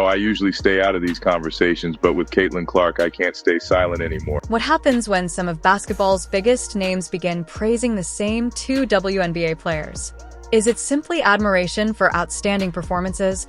I usually stay out of these conversations, but with Caitlin Clark, I can't stay silent anymore. What happens when some of basketball's biggest names begin praising the same two WNBA players? Is it simply admiration for outstanding performances,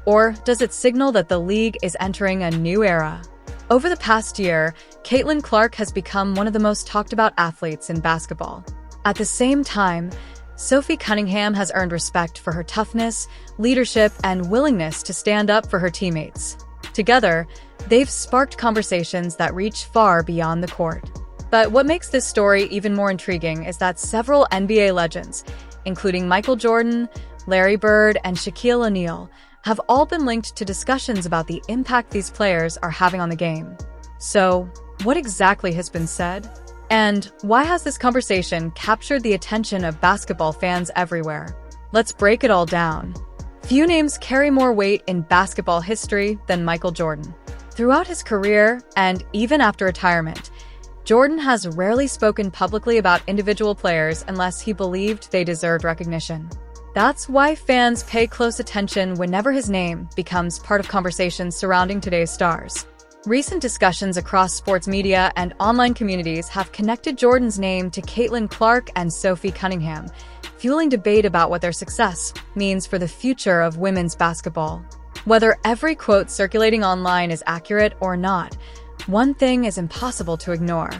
or does it signal that the league is entering a new era? Over the past year, Caitlin Clark has become one of the most talked about athletes in basketball. At the same time, Sophie Cunningham has earned respect for her toughness, leadership, and willingness to stand up for her teammates. Together, they've sparked conversations that reach far beyond the court. But what makes this story even more intriguing is that several NBA legends, including Michael Jordan, Larry Bird, and Shaquille O'Neal, have all been linked to discussions about the impact these players are having on the game. So, what exactly has been said? And why has this conversation captured the attention of basketball fans everywhere? Let's break it all down. Few names carry more weight in basketball history than Michael Jordan. Throughout his career, and even after retirement, Jordan has rarely spoken publicly about individual players unless he believed they deserved recognition. That's why fans pay close attention whenever his name becomes part of conversations surrounding today's stars. Recent discussions across sports media and online communities have connected Jordan's name to Caitlin Clark and Sophie Cunningham, fueling debate about what their success means for the future of women's basketball. Whether every quote circulating online is accurate or not, one thing is impossible to ignore.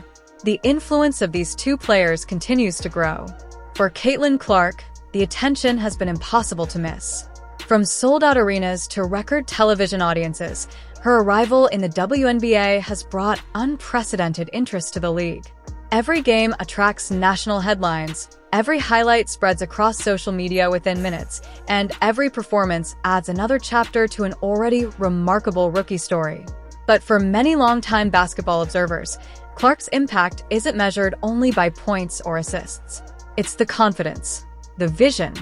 The influence of these two players continues to grow. For Caitlin Clark, the attention has been impossible to miss. From sold-out arenas to record television audiences, her arrival in the WNBA has brought unprecedented interest to the league. Every game attracts national headlines, every highlight spreads across social media within minutes, and every performance adds another chapter to an already remarkable rookie story. But for many longtime basketball observers, Clark's impact isn't measured only by points or assists. It's the confidence, the vision,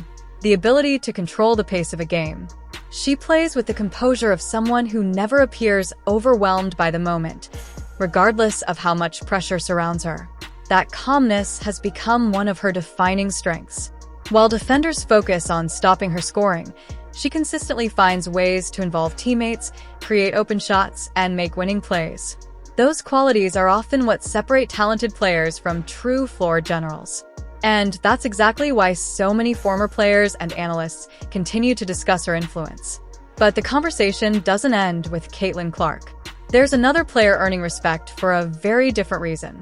the ability to control the pace of a game. She plays with the composure of someone who never appears overwhelmed by the moment, regardless of how much pressure surrounds her. That calmness has become one of her defining strengths. While defenders focus on stopping her scoring, she consistently finds ways to involve teammates, create open shots, and make winning plays. Those qualities are often what separate talented players from true floor generals. And that's exactly why so many former players and analysts continue to discuss her influence. But the conversation doesn't end with Caitlin Clark. There's another player earning respect for a very different reason.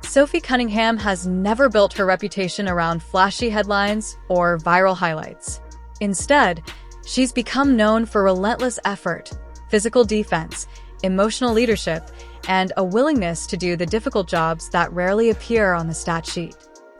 Sophie Cunningham has never built her reputation around flashy headlines or viral highlights. Instead, she's become known for relentless effort, physical defense, emotional leadership, and a willingness to do the difficult jobs that rarely appear on the stat sheet.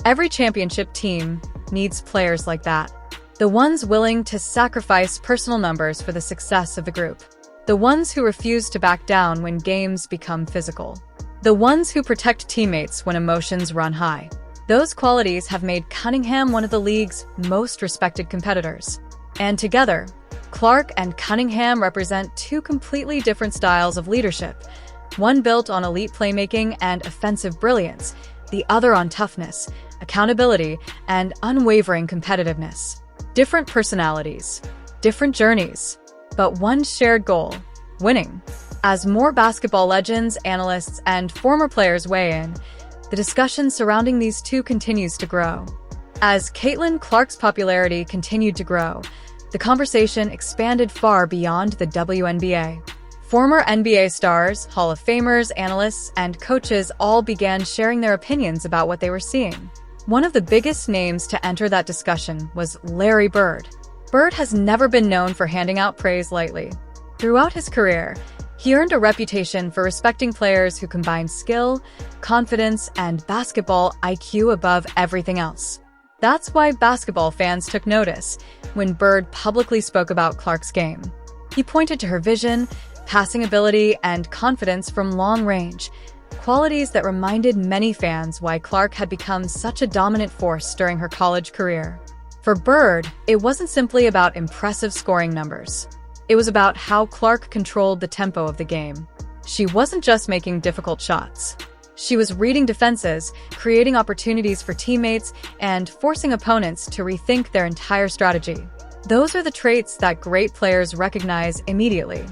Every championship team needs players like that. The ones willing to sacrifice personal numbers for the success of the group. The ones who refuse to back down when games become physical. The ones who protect teammates when emotions run high. Those qualities have made Cunningham one of the league's most respected competitors. And together, Clark and Cunningham represent two completely different styles of leadership. One built on elite playmaking and offensive brilliance, the other on toughness, accountability, and unwavering competitiveness. Different personalities, different journeys, but one shared goal: winning. As more basketball legends, analysts, and former players weigh in, the discussion surrounding these two continues to grow. As Caitlin Clark's popularity continued to grow, the conversation expanded far beyond the WNBA. Former NBA stars, Hall of Famers, analysts, and coaches all began sharing their opinions about what they were seeing. One of the biggest names to enter that discussion was Larry Bird. Bird has never been known for handing out praise lightly. Throughout his career, he earned a reputation for respecting players who combine skill, confidence, and basketball IQ above everything else. That's why basketball fans took notice when Bird publicly spoke about Clark's game. He pointed to her vision, passing ability, and confidence from long range, qualities that reminded many fans why Clark had become such a dominant force during her college career. For Bird, it wasn't simply about impressive scoring numbers. It was about how Clark controlled the tempo of the game. She wasn't just making difficult shots. She was reading defenses, creating opportunities for teammates, and forcing opponents to rethink their entire strategy. Those are the traits that great players recognize immediately.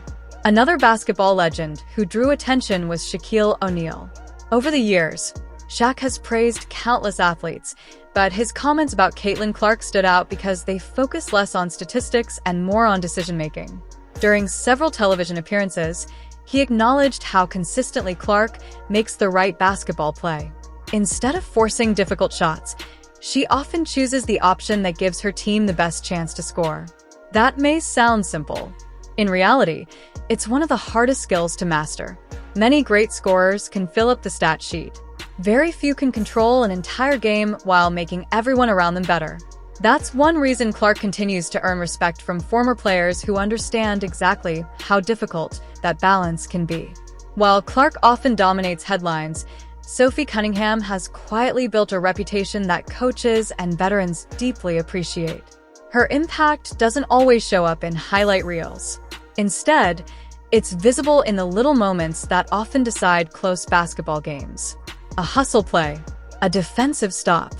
Another basketball legend who drew attention was Shaquille O'Neal. Over the years, Shaq has praised countless athletes, but his comments about Caitlin Clark stood out because they focus less on statistics and more on decision-making. During several television appearances, he acknowledged how consistently Clark makes the right basketball play. Instead of forcing difficult shots, she often chooses the option that gives her team the best chance to score. That may sound simple. In reality, it's one of the hardest skills to master. Many great scorers can fill up the stat sheet. Very few can control an entire game while making everyone around them better. That's one reason Clark continues to earn respect from former players who understand exactly how difficult that balance can be. While Clark often dominates headlines, Sophie Cunningham has quietly built a reputation that coaches and veterans deeply appreciate. Her impact doesn't always show up in highlight reels. Instead, it's visible in the little moments that often decide close basketball games. A hustle play, a defensive stop,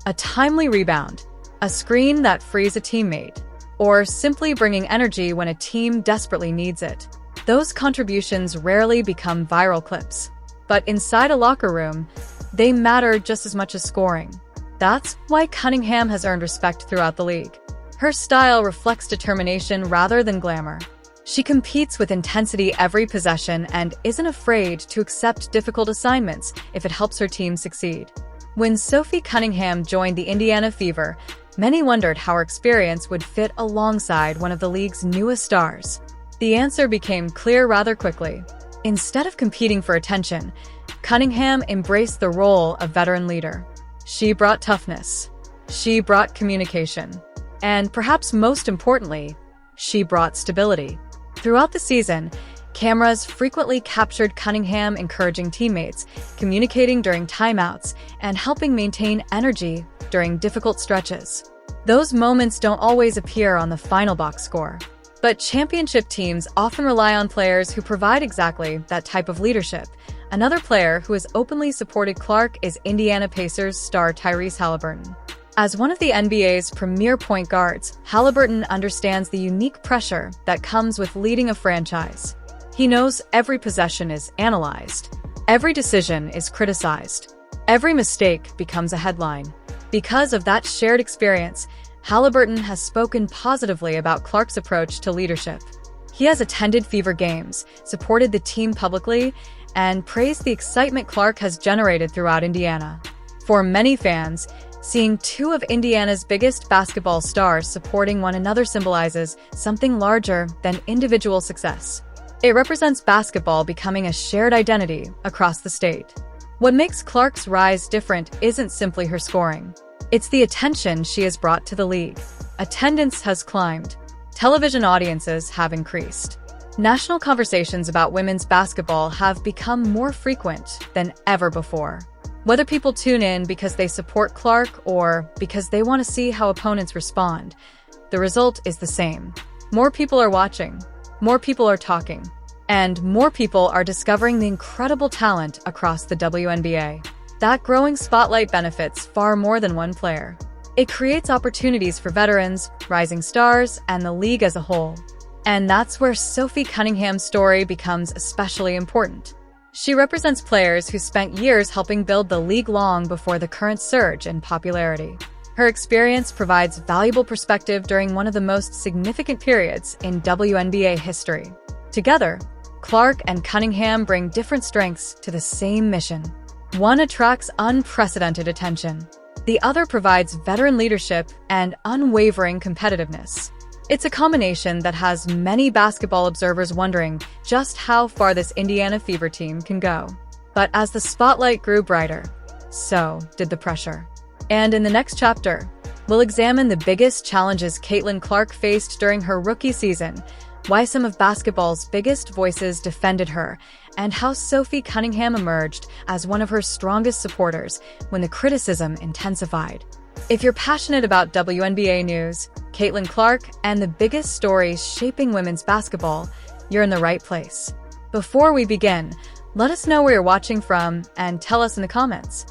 a timely rebound, a screen that frees a teammate, or simply bringing energy when a team desperately needs it. Those contributions rarely become viral clips. But inside a locker room, they matter just as much as scoring. That's why Cunningham has earned respect throughout the league. Her style reflects determination rather than glamour. She competes with intensity every possession and isn't afraid to accept difficult assignments if it helps her team succeed. When Sophie Cunningham joined the Indiana Fever, many wondered how her experience would fit alongside one of the league's newest stars. The answer became clear rather quickly. Instead of competing for attention, Cunningham embraced the role of veteran leader. She brought toughness. She brought communication. And perhaps most importantly, she brought stability. Throughout the season, cameras frequently captured Cunningham encouraging teammates, communicating during timeouts, and helping maintain energy during difficult stretches. Those moments don't always appear on the final box score. But championship teams often rely on players who provide exactly that type of leadership. Another player who has openly supported Clark is Indiana Pacers star Tyrese Haliburton. As one of the NBA's premier point guards, Haliburton understands the unique pressure that comes with leading a franchise. He knows every possession is analyzed. Every decision is criticized. Every mistake becomes a headline. Because of that shared experience, Haliburton has spoken positively about Clark's approach to leadership. He has attended Fever games, supported the team publicly, and praised the excitement Clark has generated throughout Indiana. For many fans, seeing two of Indiana's biggest basketball stars supporting one another symbolizes something larger than individual success. It represents basketball becoming a shared identity across the state. What makes Clark's rise different isn't simply her scoring. It's the attention she has brought to the league. Attendance has climbed. Television audiences have increased. National conversations about women's basketball have become more frequent than ever before. Whether people tune in because they support Clark or because they want to see how opponents respond, the result is the same. More people are watching, more people are talking, and more people are discovering the incredible talent across the WNBA. That growing spotlight benefits far more than one player. It creates opportunities for veterans, rising stars, and the league as a whole. And that's where Sophie Cunningham's story becomes especially important. She represents players who spent years helping build the league long before the current surge in popularity. Her experience provides valuable perspective during one of the most significant periods in WNBA history. Together, Clark and Cunningham bring different strengths to the same mission. One attracts unprecedented attention. The other provides veteran leadership and unwavering competitiveness. It's a combination that has many basketball observers wondering just how far this Indiana Fever team can go. But as the spotlight grew brighter, so did the pressure. And in the next chapter, we'll examine the biggest challenges Caitlin Clark faced during her rookie season, why some of basketball's biggest voices defended her, and how Sophie Cunningham emerged as one of her strongest supporters when the criticism intensified. If you're passionate about WNBA news, Caitlin Clark, and the biggest stories shaping women's basketball, you're in the right place. Before we begin, let us know where you're watching from and tell us in the comments.